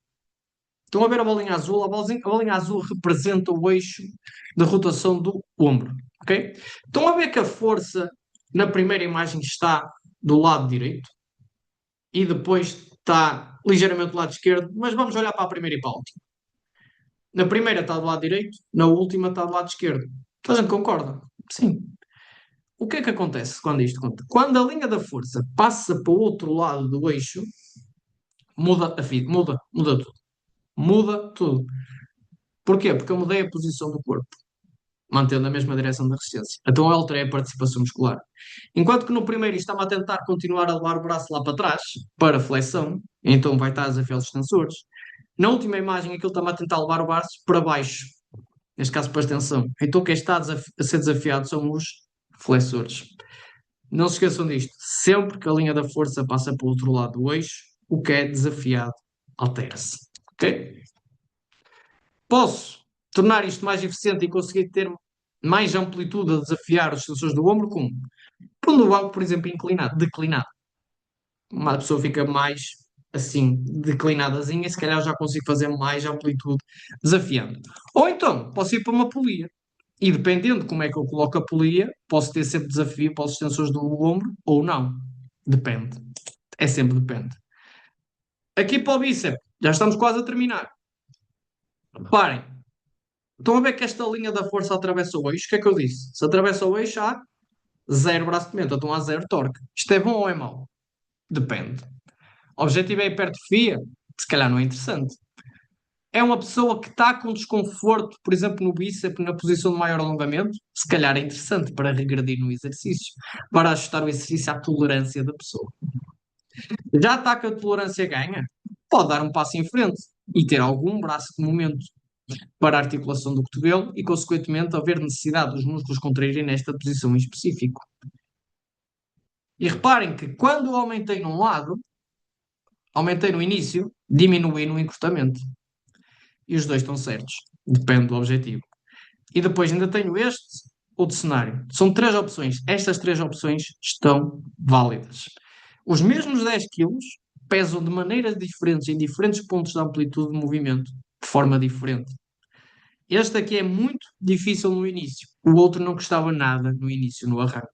Estão a ver a bolinha azul? A bolinha azul representa o eixo de rotação do ombro. Ok? Estão a ver que a força na primeira imagem está do lado direito e depois está ligeiramente do lado esquerdo, mas vamos olhar para a primeira e para a última. Na primeira está do lado direito, na última está do lado esquerdo. Toda a gente concorda? Sim. O que é que acontece quando isto conta? Quando a linha da força passa para o outro lado do eixo, muda a vida, muda tudo. Muda tudo. Porquê? Porque eu mudei a posição do corpo, mantendo a mesma direção da resistência. Então eu alterei a participação muscular. Enquanto que no primeiro estava a tentar continuar a levar o braço lá para trás, para flexão, então vai estar a desafiar os extensores. Na última imagem, aquilo está-me a tentar levar o braço para baixo, neste caso para a extensão. Então quem está a ser desafiado são os flexores. Não se esqueçam disto. Sempre que a linha da força passa para o outro lado do eixo, o que é desafiado altera-se. Ok? Posso tornar isto mais eficiente e conseguir ter mais amplitude a desafiar os sensores do ombro? Como? Pondo algo, por exemplo, inclinado, declinado. Uma pessoa fica mais assim, declinadazinha, e se calhar já consigo fazer mais amplitude desafiando. Ou então, posso ir para uma polia. E dependendo de como é que eu coloco a polia, posso ter sempre desafio para os extensores do ombro ou não. Depende. É sempre depende. Aqui para o bíceps, já estamos quase a terminar. Reparem, estão a ver que esta linha da força atravessa o eixo? O que é que eu disse? Se atravessa o eixo, há zero braço de movimento, então há zero torque. Isto é bom ou é mau? Depende. O objetivo é hipertrofia? Se calhar não é interessante. É uma pessoa que está com desconforto, por exemplo, no bíceps, na posição de maior alongamento? Se calhar é interessante para regredir no exercício, para ajustar o exercício à tolerância da pessoa. Já está com a tolerância ganha? Pode dar um passo em frente e ter algum braço de movimento para a articulação do cotovelo e, consequentemente, haver necessidade dos músculos contraírem nesta posição em específico. E reparem que quando eu aumentei num lado, aumentei no início, diminui no encurtamento. E os dois estão certos. Depende do objetivo. E depois ainda tenho este outro cenário. São três opções. Estas três opções estão válidas. Os mesmos 10 quilos pesam de maneiras diferentes em diferentes pontos de amplitude de movimento, de forma diferente. Este aqui é muito difícil no início. O outro não custava nada no início, no arranque.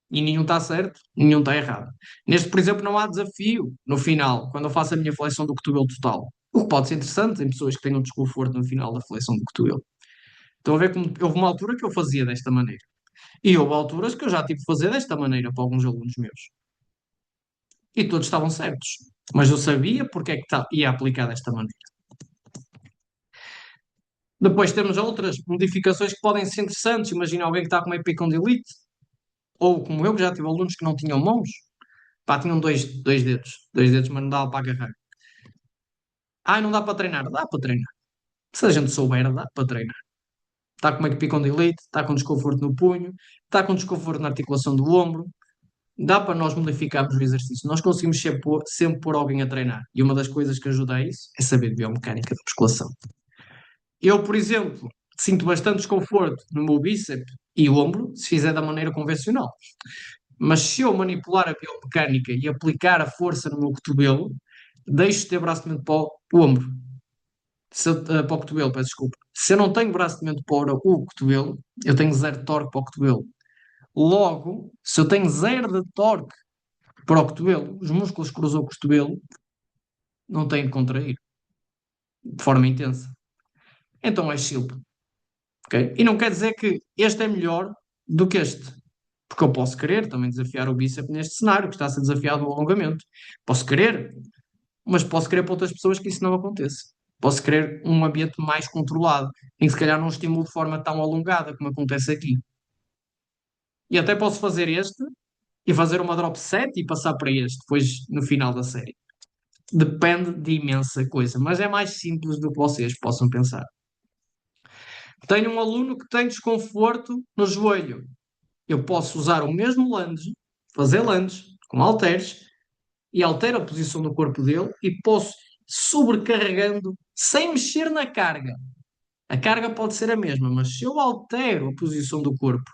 E nenhum está certo, nenhum está errado. Neste, por exemplo, não há desafio no final, quando eu faço a minha flexão do cotovelo total. O que pode ser interessante em pessoas que tenham desconforto no final da flexão do cotovelo. Estão a ver como houve uma altura que eu fazia desta maneira. E houve alturas que eu já tive que fazer desta maneira para alguns alunos meus. E todos estavam certos. Mas eu sabia porque é que ia aplicar desta maneira. Depois temos outras modificações que podem ser interessantes. Imagina alguém que está com uma epicondilite, ou como eu, que já tive alunos que não tinham mãos. Pá, tinham dois dedos, mas não dava para agarrar. Ah, não dá para treinar? Dá para treinar. Se a gente souber, dá para treinar. Está com uma epicondilite, está com desconforto no punho, está com desconforto na articulação do ombro, dá para nós modificarmos o exercício. Nós conseguimos sempre pôr alguém a treinar. E uma das coisas que ajuda a isso é saber de biomecânica da musculação. Eu, por exemplo, sinto bastante desconforto no meu bíceps e ombro se fizer da maneira convencional. Mas se eu manipular a biomecânica e aplicar a força no meu cotovelo, deixo de ter braço de movimento para o ombro. Para o cotovelo, peço desculpa. Se eu não tenho braço de mente para o cotovelo, eu tenho zero de torque para o cotovelo. Logo, se eu tenho zero de torque para o cotovelo, os músculos que cruzam o cotovelo não têm de contrair de forma intensa. Então é silpa, ok? E não quer dizer que este é melhor do que este. Porque eu posso querer também desafiar o bíceps neste cenário, que está a ser desafiado no alongamento. Posso querer, mas posso querer para outras pessoas que isso não aconteça. Posso querer um ambiente mais controlado, em que se calhar não estimulo de forma tão alongada como acontece aqui. E até posso fazer este e fazer uma drop set e passar para este, depois no final da série. Depende de imensa coisa, mas é mais simples do que vocês possam pensar. Tenho um aluno que tem desconforto no joelho. Eu posso usar o mesmo lunge, fazer lunge com halteres e altero a posição do corpo dele e posso sobrecarregando sem mexer na carga. A carga pode ser a mesma, mas se eu altero a posição do corpo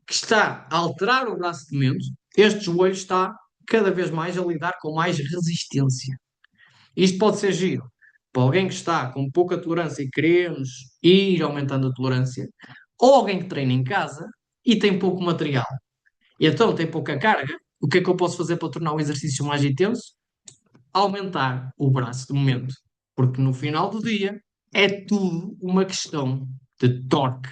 que está a alterar o braço de momento, este joelho está cada vez mais a lidar com mais resistência. Isto pode ser giro para alguém que está com pouca tolerância e queremos ir aumentando a tolerância, ou alguém que treina em casa e tem pouco material. E então tem pouca carga. O que é que eu posso fazer para tornar o exercício mais intenso? Aumentar o braço de momento. Porque no final do dia é tudo uma questão de torque.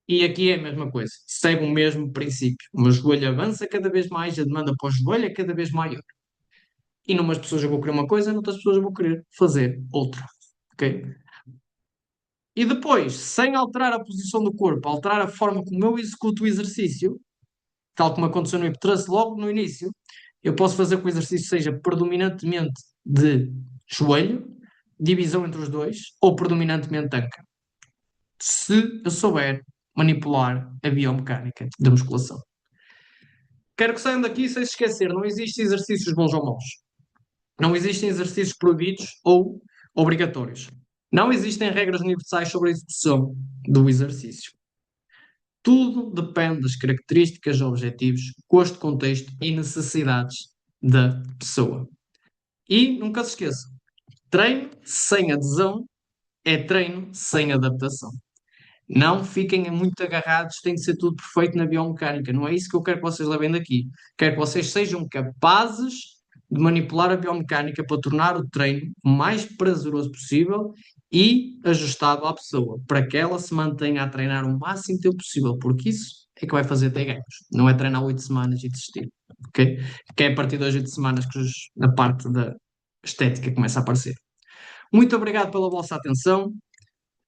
E aqui é a mesma coisa, segue o mesmo princípio. O meu joelho avança cada vez mais, a demanda para o joelho é cada vez maior. E numas pessoas eu vou querer uma coisa, noutras pessoas eu vou querer fazer outra. Ok? E depois, sem alterar a posição do corpo, alterar a forma como eu executo o exercício, tal como aconteceu no hiptrace logo no início, eu posso fazer que o exercício seja predominantemente de joelho, divisão entre os dois, ou predominantemente anca. Se eu souber manipular a biomecânica da musculação. Quero que saiam daqui sem se esquecer, não existem exercícios bons ou maus. Não existem exercícios proibidos ou obrigatórios. Não existem regras universais sobre a execução do exercício. Tudo depende das características, objetivos, gosto, contexto e necessidades da pessoa. E nunca se esqueça, treino sem adesão é treino sem adaptação. Não fiquem muito agarrados, tem de ser tudo perfeito na biomecânica. Não é isso que eu quero que vocês levem daqui. Quero que vocês sejam capazes de manipular a biomecânica para tornar o treino o mais prazeroso possível e ajustado à pessoa, para que ela se mantenha a treinar o máximo tempo possível, porque isso é que vai fazer ter ganhos. Não é treinar 8 semanas e desistir. Ok? Que é a partir das 8 semanas que a parte da estética começa a aparecer. Muito obrigado pela vossa atenção.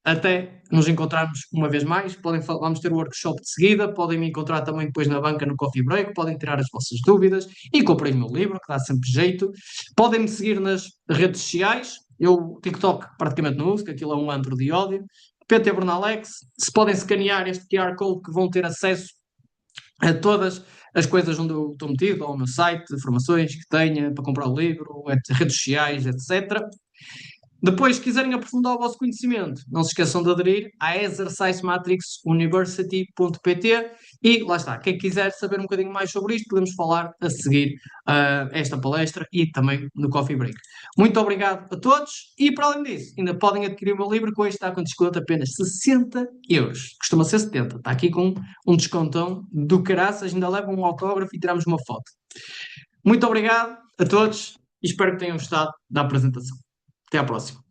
Até nos encontrarmos uma vez mais. Vamos ter o workshop de seguida. Podem me encontrar também depois na banca no Coffee Break. Podem tirar as vossas dúvidas e comprem o meu livro, que dá sempre jeito. Podem me seguir nas redes sociais. Eu, TikTok, praticamente não uso, que aquilo é um antro de ódio. PT Bernalex. Se podem escanear este QR Code, que vão ter acesso a todas as coisas onde eu estou metido, ao meu site, informações que tenha para comprar o livro, redes sociais, etc. Depois, se quiserem aprofundar o vosso conhecimento, não se esqueçam de aderir à exercisematrixuniversity.pt e lá está. Quem quiser saber um bocadinho mais sobre isto, podemos falar a seguir esta palestra e também no Coffee Break. Muito obrigado a todos e, para além disso, ainda podem adquirir o meu livro, que hoje está com desconto apenas 60 euros. Costuma ser 70. Está aqui com um descontão do caraças, ainda levam um autógrafo e tiramos uma foto. Muito obrigado a todos e espero que tenham gostado da apresentação. Até à próxima.